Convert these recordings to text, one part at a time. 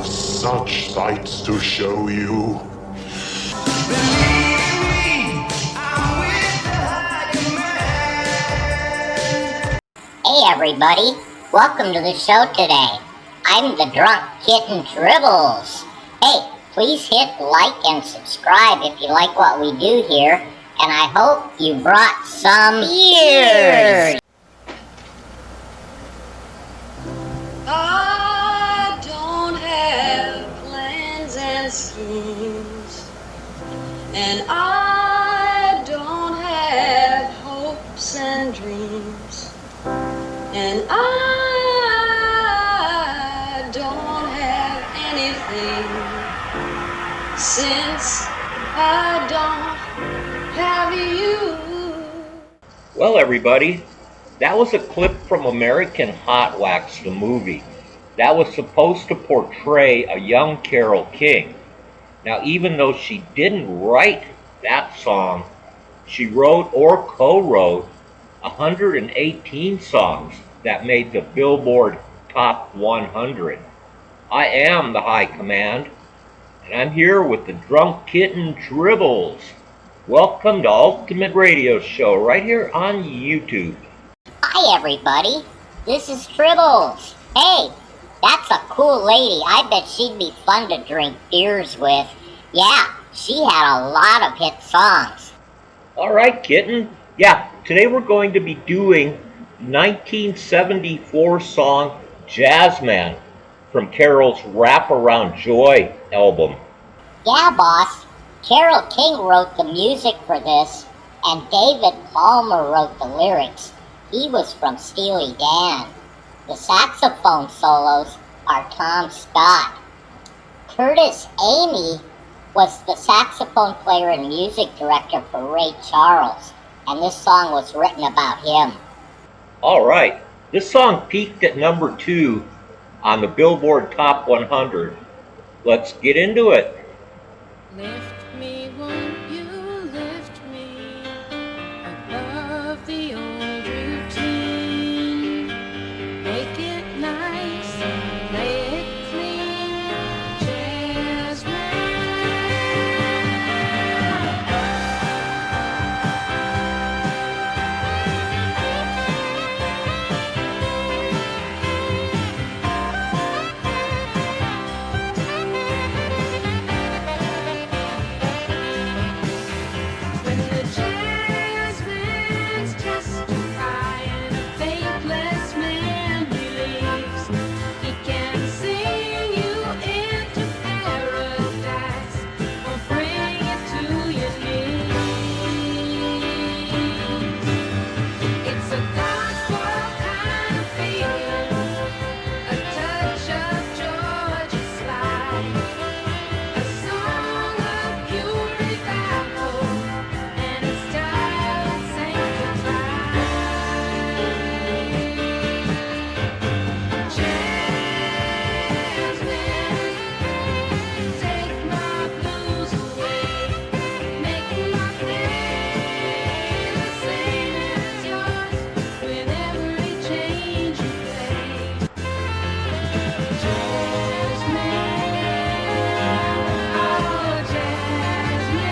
have such sights to show you. Hey everybody, welcome to the show today. I'm the Drunk Kitten Dribbles. Hey, please hit like and subscribe if you like what we do here, and I hope you brought some ears. I don't have plans and schemes, and I don't have hopes and dreams, and I don't have anything, since I don't have you. Well, everybody, that was a clip from American Hot Wax, the movie. That was supposed to portray a young Carole King. Now, even though she didn't write that song, she wrote or co-wrote 118 songs that made the Billboard Top 100. I am the High Command, and I'm here with the Drunk Kitten Dribbles. Welcome to Ultimate Radio Show right here on YouTube. Hi everybody, this is Tribbles. Hey, that's a cool lady. I bet she'd be fun to drink beers with. Yeah, she had a lot of hit songs. All right, Kitten. Yeah, today we're going to be doing 1974 song Jazzman from Carole's Wraparound Joy album. Yeah, boss. Carole King wrote the music for this, and David Palmer wrote the lyrics. He was from Steely Dan. The saxophone solos are Tom Scott. Curtis Amy was the saxophone player and music director for Ray Charles, and this song was written about him. All right, this song peaked at number 2 on the Billboard Top 100. Let's get into it. Lift me, won't you lift me above the old routine? Make it nice, play it clean, when the jazzman's testifying, a faithless man believes he can sing you into paradise or bring you to your knees. It's a gospel kind of feeling, a touch of Georgia slide, a song of pure revival, and a style sanctified. Jazzman, take my blues away, make my pain the same as yours with every change you play. Jazzman, oh Jazzman.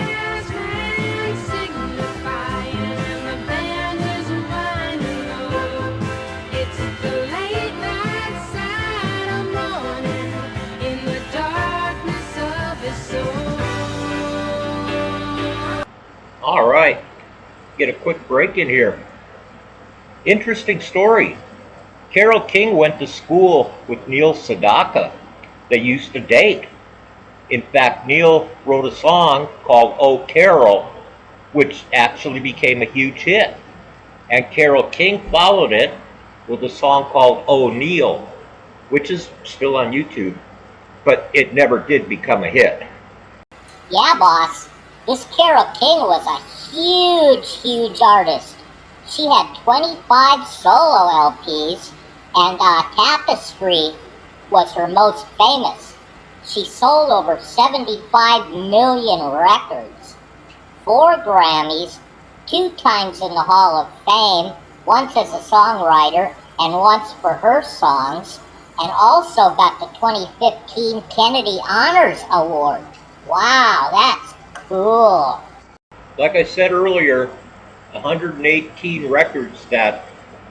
Jazzman signifying and the band is winding low. It's the late night side of morning in the darkness of his soul. All right, get a quick break in here. Interesting story. Carole King went to school with Neil Sedaka. They used to date. In fact, Neil wrote a song called Oh Carol, which actually became a huge hit. And Carole King followed it with a song called Oh Neil, which is still on YouTube, but it never did become a hit. Yeah, boss. This Carole King was a huge artist. She had 25 solo LPs, and Tapestry was her most famous. She sold over 75 million records, 4 Grammys, 2 times in the Hall of Fame, once as a songwriter and once for her songs, and also got the 2015 Kennedy Honors Award. Wow, that's cool. Like I said earlier, 118 records that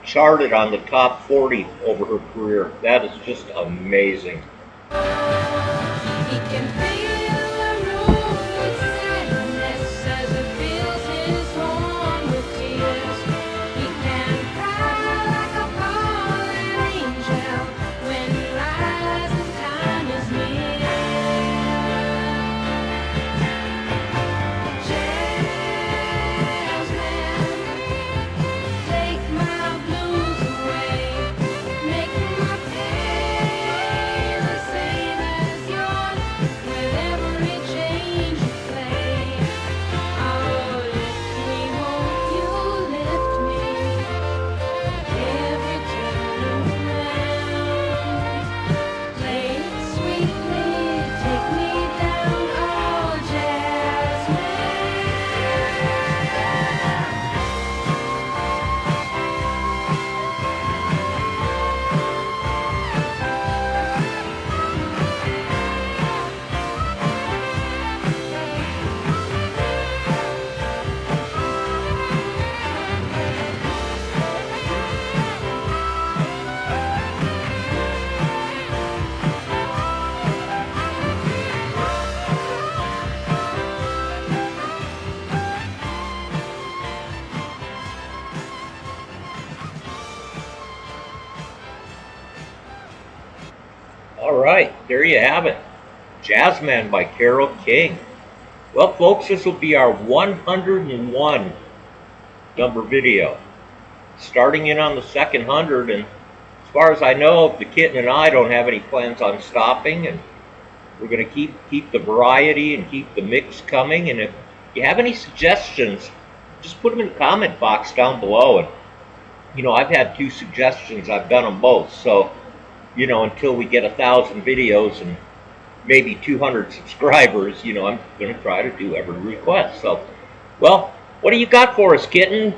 charted on the top 40 over her career. That is just amazing. He can fill a room with sadness as it fills his home with tears. He can cry like a fallen angel when rising time is near. Jasmine, take my blues away, make my pain the same as yours with every change you play. Oh, lift me, won't you lift me every turn around? Play it sweetly, take me down, oh Jasmine. All right, there you have it. Jazzman by Carole King. Well, folks, this will be our 101 number video. Starting in on the second 100, and as far as I know, the kitten and I don't have any plans on stopping, and we're going to keep the variety and keep the mix coming. And if you have any suggestions, just put them in the comment box down below. And I've had 2 suggestions. I've done them both. So until we get 1,000 videos and maybe 200 subscribers, I'm going to try to do every request. So, well, what do you got for us, kitten?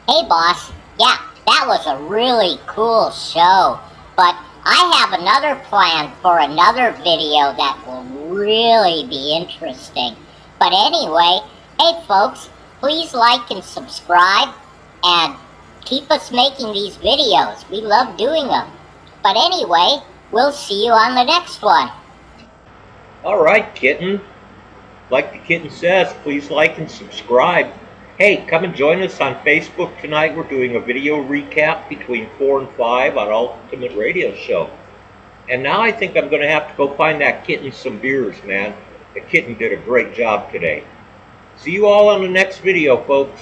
Hey, boss. Yeah, that was a really cool show. But I have another plan for another video that will really be interesting. But anyway, hey, folks, please like and subscribe and keep us making these videos. We love doing them. But anyway, we'll see you on the next one. All right, kitten. Like the kitten says, please like and subscribe. Hey, come and join us on Facebook tonight. We're doing a video recap between 4 and 5 on Ultimate Radio Show. And now I think I'm going to have to go find that kitten some beers, man. The kitten did a great job today. See you all on the next video, folks.